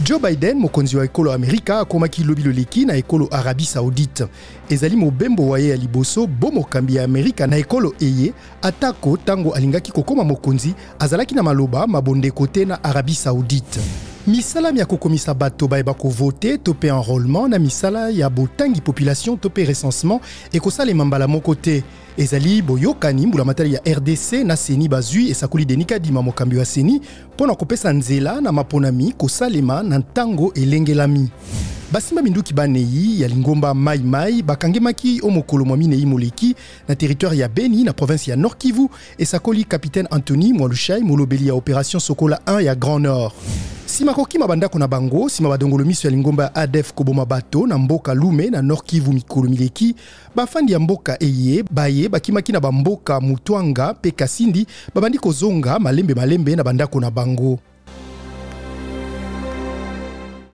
Joe Biden, mokonzi wa ekolo Amerika, akomaki lobi loleki na ekolo Arabie Saoudite. Ezali mobembo waye ya liboso bomokambi ya Amerika na ekolo eye atako tango alingaki kokoma mokonzi azalaki na maloba mabonde kote na Arabie Saoudite. Misala ya kokomisa bato baeba ko voter topé enrôlement na misala ya botangi population topé recensement et kosale mambala moko te. Ezali boyokani mbula matali ya RDC na Seni bazui esakoli denika dima mokambi wa Seni pona kopesa nzela na maponami kosalema na ntango elengelami. Basimba minduki baneyi ya lingomba Mai Mai bakangemaki o mokolo mwa minei moleki na territoire ya Beni na province ya Nord Kivu esakoli capitaine Anthony Mwalushai molobeli ya opération Sokola 1 ya Grand Nord. Sima koki mabandako na bango, sima badongolo miso ya lingomba ADF koboma bato na mboka Lume na Nord Kivu mikolo mileki, bafandi ya mboka eye, baye bakimaki na bamboka Mutwanga pe Kasindi babandi kozonga malembe na bandako na bango.